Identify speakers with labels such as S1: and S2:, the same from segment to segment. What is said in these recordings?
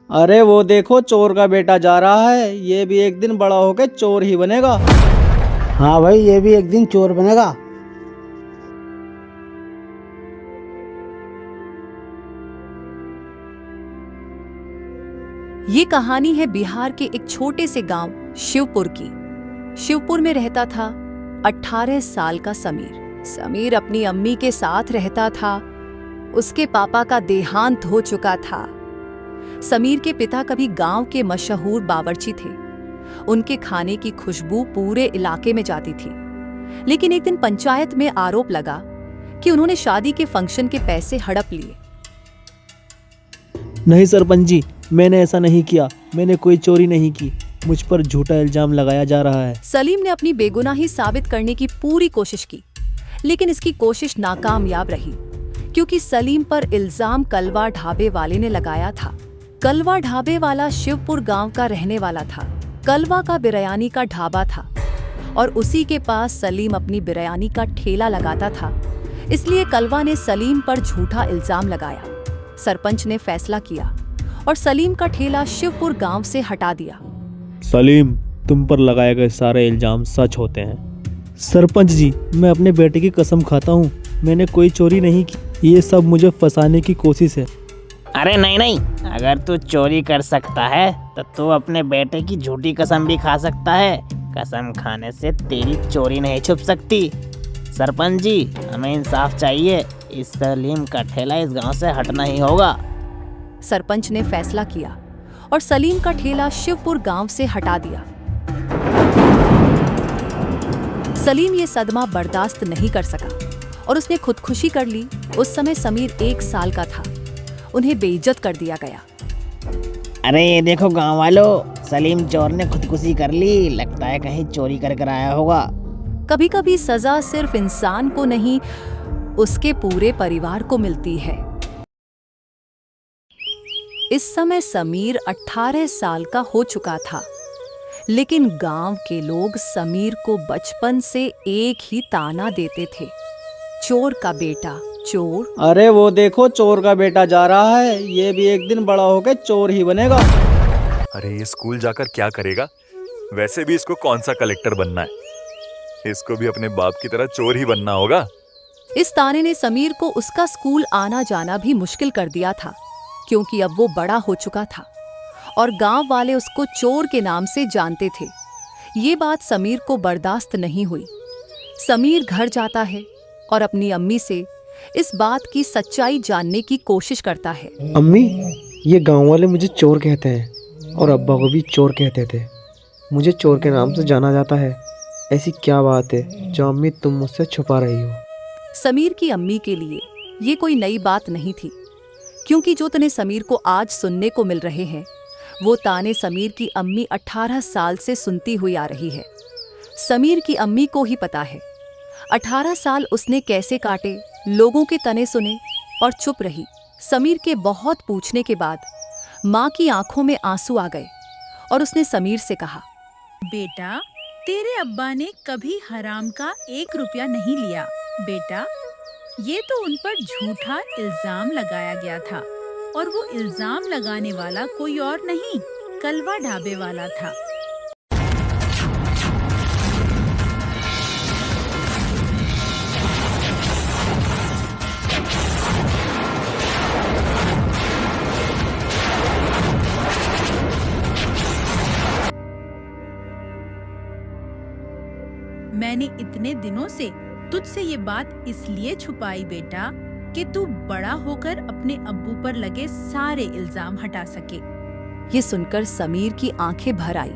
S1: अरे वो देखो, चोर का बेटा जा रहा है। ये भी एक दिन बड़ा होके चोर ही बनेगा।
S2: हाँ भाई, ये भी एक दिन चोर बनेगा।
S3: ये कहानी है बिहार के एक छोटे से गांव शिवपुर की। शिवपुर में रहता था 18 साल का समीर। समीर अपनी अम्मी के साथ रहता था। उसके पापा का देहांत हो चुका था। समीर के पिता कभी गांव के मशहूर बावर्ची थे। उनके खाने की खुशबू पूरे इलाके में जाती थी। लेकिन एक दिन पंचायत में आरोप लगा कि उन्होंने शादी के फंक्शन के पैसे हड़प लिए।
S1: नहीं सरपंच जी, मैंने ऐसा नहीं किया। मैंने कोई चोरी नहीं की। मुझ पर झूठा इल्जाम लगाया जा रहा है।
S3: सलीम ने अपनी बेगुनाही साबित करने की पूरी कोशिश की, लेकिन इसकी कोशिश नाकामयाब रही, क्योंकि सलीम पर इल्जाम कलवा ढाबे वाले ने लगाया था। कलवा ढाबे वाला शिवपुर गांव का रहने वाला था। कलवा का बिरयानी का ढाबा था और उसी के पास सलीम अपनी बिरयानी का ठेला लगाता था। इसलिए कलवा ने सलीम पर झूठा इल्जाम लगाया। सरपंच ने फैसला किया और सलीम का ठेला शिवपुर गांव से हटा दिया।
S1: सलीम, तुम पर लगाए गए सारे इल्जाम सच होते हैं। सरपंच जी, मैं अपने बेटे की कसम खाता हूँ, मैंने कोई चोरी नहीं की। ये सब मुझे फंसाने की कोशिश है।
S4: अरे नहीं नहीं, अगर तू चोरी कर सकता है तो तू अपने बेटे की झूठी कसम भी खा सकता है। कसम खाने से तेरी चोरी नहीं छुप सकती। सरपंच जी, हमें इंसाफ चाहिए। इस सलीम का ठेला इस गांव से हटना ही होगा।
S3: सरपंच ने फैसला किया और सलीम का ठेला शिवपुर गांव से हटा दिया। सलीम ये सदमा बर्दाश्त नहीं कर सका और उसने खुदकुशी कर ली। उस समय समीर 1 साल का था। उन्हें बेइज्जत कर दिया गया।
S4: अरे ये देखो गांव वालों, सलीम चोर ने खुदकुशी कर ली। लगता है कहीं चोरी कर कर आया होगा।
S3: कभी कभी सजा सिर्फ इंसान को नहीं, उसके पूरे परिवार को मिलती है। इस समय समीर 18 साल का हो चुका था, लेकिन गांव के लोग समीर को बचपन से एक ही ताना देते थे, चोर का बेटा, चोर।
S1: अरे वो देखो, चोर का बेटा जा रहा है। ये भी एक दिन बड़ा होके चोर ही बनेगा।
S5: अरे ये स्कूल जाकर क्या करेगा? वैसे भी इसको कौन सा कलेक्टर बनना है? इसको भी अपने बाप की तरह चोर ही बनना होगा।
S3: इस ताने ने समीर को उसका स्कूल आना जाना भी मुश्किल कर दिया था, क्योंकि अब वो बड़ा हो चुका था और गांव वाले उसको चोर के नाम से जानते थे। ये बात समीर को बर्दाश्त नहीं हुई। समीर घर जाता है और अपनी अम्मी से इस बात की सच्चाई जानने की कोशिश करता है।
S2: अम्मी, ये गांव वाले मुझे चोर कहते हैं और अब्बा को भी चोर कहते थे। मुझे चोर के नाम से जाना जाता है। ऐसी क्या बात है जो अम्मी तुम मुझसे छुपा रही हो?
S3: समीर की अम्मी के लिए ये कोई नई बात नहीं थी, क्योंकि जो तने समीर को आज सुनने को मिल रहे हैं वो ताने समीर की अम्मी 18 साल से सुनती हुई आ रही है। समीर की अम्मी को ही पता है 18 साल उसने कैसे काटे, लोगों के तने सुने और चुप रही। समीर के बहुत पूछने के बाद माँ की आंखों में आंसू आ गए और उसने समीर से कहा,
S6: बेटा, तेरे अब्बा ने कभी हराम का 1 रुपया नहीं लिया। बेटा, ये तो उन पर झूठा इल्जाम लगाया गया था और वो इल्जाम लगाने वाला कोई और नहीं, कलवा ढाबे वाला था। मैंने इतने दिनों से तुझसे ये बात इसलिए छुपाई बेटा कि तू बड़ा होकर अपने अब्बू पर लगे सारे इल्जाम हटा सके।
S3: ये सुनकर समीर की आंखें भर आई।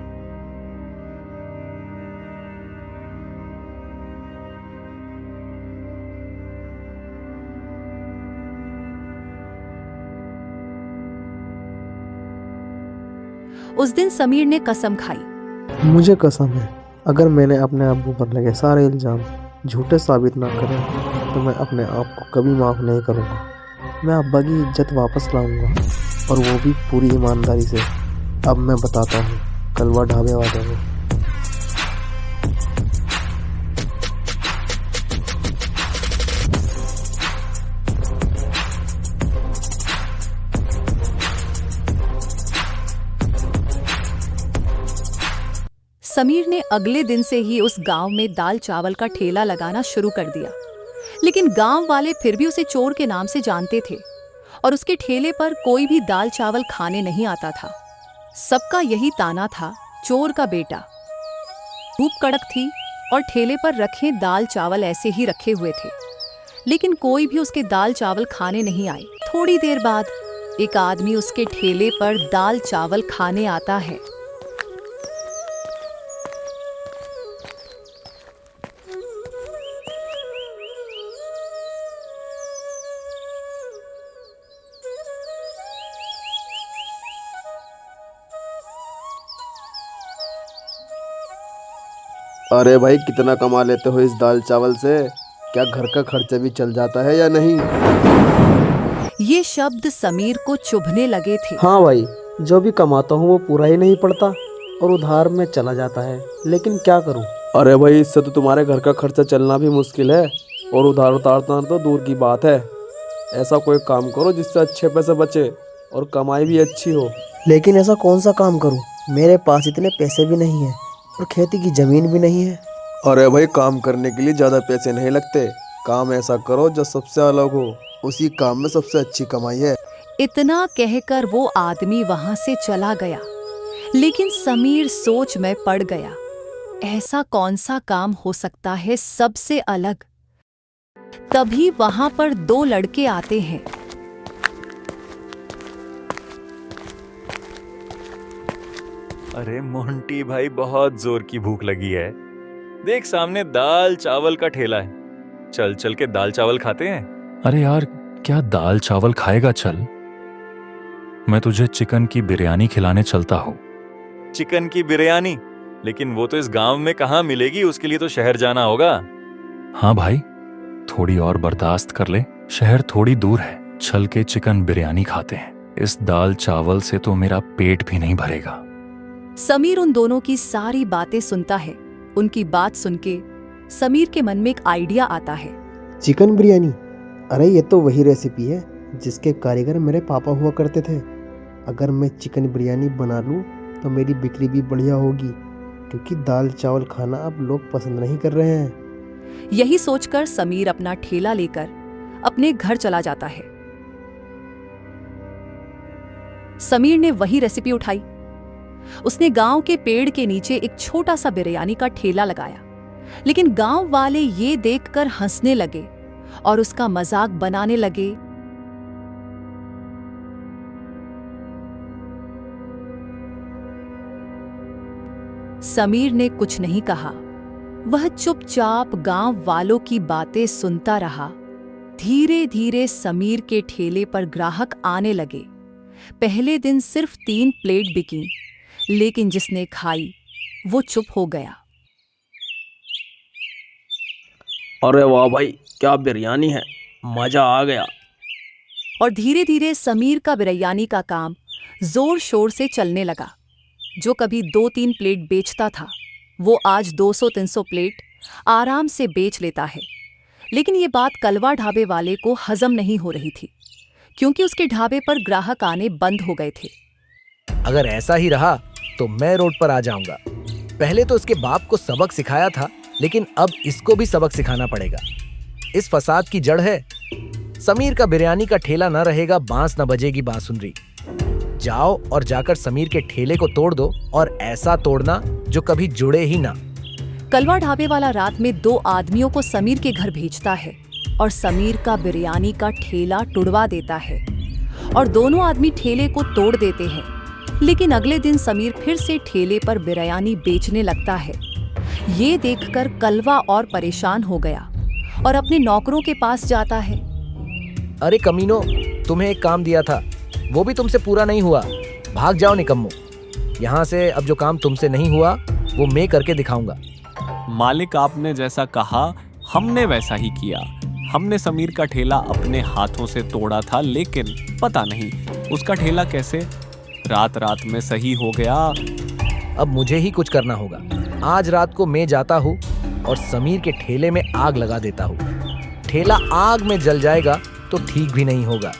S3: उस दिन समीर ने कसम खाई।
S2: मुझे कसम है, अगर मैंने अपने अब्बू पर लगे सारे इल्जाम झूठे साबित ना करे तो मैं अपने आप को कभी माफ़ नहीं करूँगा। मैं अब्बा की इज्जत वापस लाऊंगा और वो भी पूरी ईमानदारी से। अब मैं बताता हूँ कलवा ढाबे वाले को।
S3: समीर ने अगले दिन से ही उस गांव में दाल चावल का ठेला लगाना शुरू कर दिया। लेकिन गांव वाले फिर भी उसे चोर के नाम से जानते थे और उसके ठेले पर कोई भी दाल चावल खाने नहीं आता था। सबका यही ताना था, चोर का बेटा। धूप कड़क थी और ठेले पर रखे दाल चावल ऐसे ही रखे हुए थे, लेकिन कोई भी उसके दाल चावल खाने नहीं आए। थोड़ी देर बाद एक आदमी उसके ठेले पर दाल चावल खाने आता है।
S2: अरे भाई, कितना कमा लेते हो इस दाल चावल से? क्या घर का खर्चा भी चल जाता है या नहीं?
S3: ये शब्द समीर को चुभने लगे थे।
S2: हाँ भाई, जो भी कमाता हूँ वो पूरा ही नहीं पड़ता और उधार में चला जाता है, लेकिन क्या करूँ? अरे भाई, इससे तो तुम्हारे घर का खर्चा चलना भी मुश्किल है और उधार उतारना तो दूर की बात है। ऐसा कोई काम करो जिससे अच्छे पैसे बचे और कमाई भी अच्छी हो। लेकिन ऐसा कौन सा काम करूँ? मेरे पास इतने पैसे भी नहीं है और खेती की जमीन भी नहीं है। अरे भाई, काम करने के लिए ज़्यादा पैसे नहीं लगते। काम ऐसा करो जो सबसे अलग हो, उसी काम में सबसे अच्छी कमाई है।
S3: इतना कहकर वो आदमी वहां से चला गया। लेकिन समीर सोच में पड़ गया, ऐसा कौन सा काम हो सकता है सबसे अलग? तभी वहां पर दो लड़के आते हैं।
S5: अरे मोंटी भाई, बहुत जोर की भूख लगी है। देख, सामने दाल चावल का ठेला है। चल चल के दाल चावल खाते हैं।
S7: अरे यार, क्या दाल चावल खाएगा? चल, मैं तुझे चिकन की बिरयानी खिलाने चलता हूँ।
S5: चिकन की बिरयानी? लेकिन वो तो इस गांव में कहाँ मिलेगी, उसके लिए तो शहर जाना होगा।
S7: हाँ भाई, थोड़ी और बर्दाश्त कर ले, शहर थोड़ी दूर है। चल के चिकन बिरयानी खाते हैं। इस दाल चावल से तो मेरा पेट भी नहीं भरेगा।
S3: समीर उन दोनों की सारी बातें सुनता है। उनकी बात सुन के समीर के मन में एक आइडिया आता है।
S2: चिकन बिरयानी? अरे ये तो वही रेसिपी है जिसके कारीगर मेरे पापा हुआ करते थे। अगर मैं चिकन बिरयानी बना लूँ तो मेरी बिक्री भी बढ़िया होगी, क्योंकि दाल चावल खाना अब लोग पसंद नहीं कर रहे हैं।
S3: यही सोचकर समीर अपना ठेला लेकर अपने घर चला जाता है। समीर ने वही रेसिपी उठाई। उसने गांव के पेड़ के नीचे एक छोटा सा बिरयानी का ठेला लगाया, लेकिन गांव वाले ये देखकर हंसने लगे और उसका मजाक बनाने लगे। समीर ने कुछ नहीं कहा। वह चुपचाप गांव वालों की बातें सुनता रहा। धीरे धीरे समीर के ठेले पर ग्राहक आने लगे। पहले दिन सिर्फ 3 प्लेट बिकी, लेकिन जिसने खाई वो चुप हो गया।
S2: अरे वाह भाई, क्या बिरयानी है, मजा आ गया।
S3: और धीरे धीरे समीर का बिरयानी का काम जोर शोर से चलने लगा। जो कभी 2-3 प्लेट बेचता था, वो आज 200-300 प्लेट आराम से बेच लेता है। लेकिन ये बात कलवा ढाबे वाले को हजम नहीं हो रही थी, क्योंकि उसके ढाबे पर ग्राहक आने बंद हो गए थे।
S8: अगर ऐसा ही रहा तो मैं रोड पर आ जाऊंगा। पहले तो इसके बाप को सबक सिखाया था, लेकिन अब इसको भी सबक सिखाना पड़ेगा। इस फसाद की जड़ है। समीर का बिरयानी का ठेला न रहेगा, बांस न बजेगी बांसुरी। जाओ और जाकर समीर के ठेले को तोड़ दो, और ऐसा तोड़ना जो कभी जुड़े ही ना।
S3: कलवा ढाबे वाला रात में 2 आदमियों को समीर के घर भेजता है और समीर का बिरयानी का ठेला टुड़वा देता है, और दोनों आदमी ठेले को तोड़ देते हैं। लेकिन अगले दिन समीर फिर से ठेले पर बिरयानी बेचने लगता है। ये देखकर कलवा और परेशान हो गया और अपने नौकरों के पास जाता है।
S8: अरे कमीनो, तुम्हें एक काम दिया था, वो भी तुमसे पूरा नहीं हुआ। भाग जाओ निकम्मो। यहाँ से अब जो काम तुमसे नहीं हुआ वो मैं करके दिखाऊंगा।
S9: मालिक, आपने जैसा कहा हमने वैसा ही किया। हमने समीर का ठेला अपने हाथों से तोड़ा था, लेकिन पता नहीं उसका ठेला कैसे रात रात में सही हो गया।
S8: अब मुझे ही कुछ करना होगा। आज रात को मैं जाता हूँ और समीर के ठेले में आग लगा देता हूँ। ठेला आग में जल जाएगा तो ठीक भी नहीं होगा।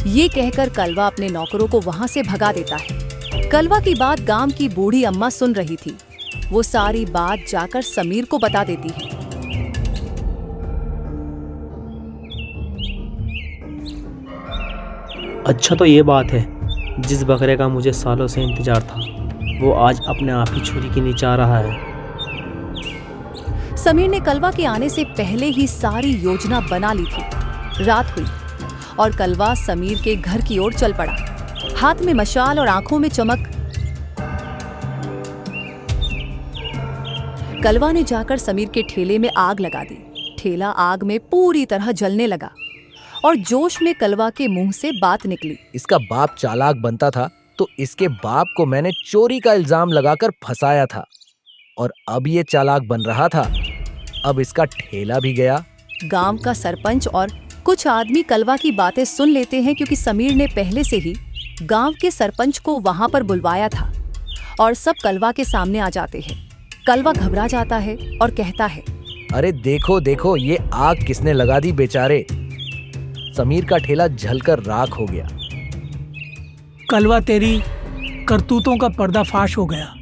S3: ये कहकर कलवा अपने नौकरों को वहां से भगा देता है। कलवा की बात गांव की बूढ़ी अम्मा सुन रही थी। वो सारी बात जाकर समीर को बता देती है।
S1: अच्छा तो ये बात है, जिस बकरे का मुझे सालों से इंतजार था वो आज अपने आप ही छुरी के नीचे आ रहा है।
S3: समीर ने कलवा के आने से पहले ही सारी योजना बना ली थी। रात हुई और कलवा समीर के घर की ओर चल पड़ा, हाथ में मशाल और आंखों में चमक। कलवा ने जाकर समीर के ठेले में आग लगा दी। ठेला आग में पूरी तरह जलने लगा और जोश में कलवा के मुंह से बात निकली।
S8: इसका बाप चालाक बनता था तो इसके बाप को मैंने चोरी का इल्जाम लगाकर फंसाया था, और अब ये चालाक बन रहा था। अब इसका ठेला भी गया।
S3: गांव का सरपंच और कुछ आदमी कलवा की बातें सुन लेते हैं, क्योंकि समीर ने पहले से ही गांव के सरपंच को वहां पर बुलवाया था और सब कलवा के सामने आ जाते हैं। कलवा घबरा जाता है और कहता है,
S8: अरे देखो देखो, ये आग किसने लगा दी बेचारे। समीर का ठेला जलकर राख हो गया।
S10: कलवा, तेरी करतूतों का पर्दाफाश हो गया।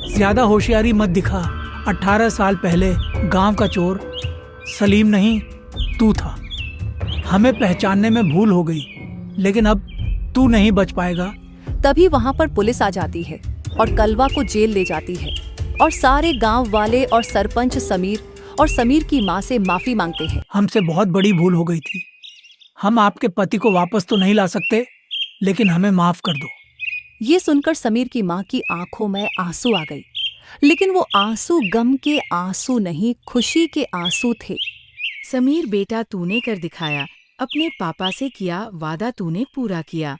S10: ज्यादा होशियारी मत दिखा। 18 साल पहले गांव का चोर सलीम नहीं, तू था। हमें पहचानने में भूल हो गई, लेकिन अब तू नहीं बच पाएगा।
S3: तभी वहां पर पुलिस आ जाती है और कलवा को जेल ले जाती है, और सारे गांव वाले और सरपंच समीर और समीर की माँ से माफी मांगते हैं।
S10: हमसे बहुत बड़ी भूल हो गई थी। हम आपके पति को वापस तो नहीं ला सकते, लेकिन हमें माफ कर दो।
S3: ये सुनकर समीर की माँ की आंखों में आंसू आ गई, लेकिन वो आंसू गम के आंसू नहीं, खुशी के आंसू थे।
S11: समीर बेटा, तूने कर दिखाया। अपने पापा से किया वादा तूने पूरा किया।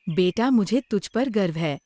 S11: बेटा, मुझे तुझ पर गर्व है।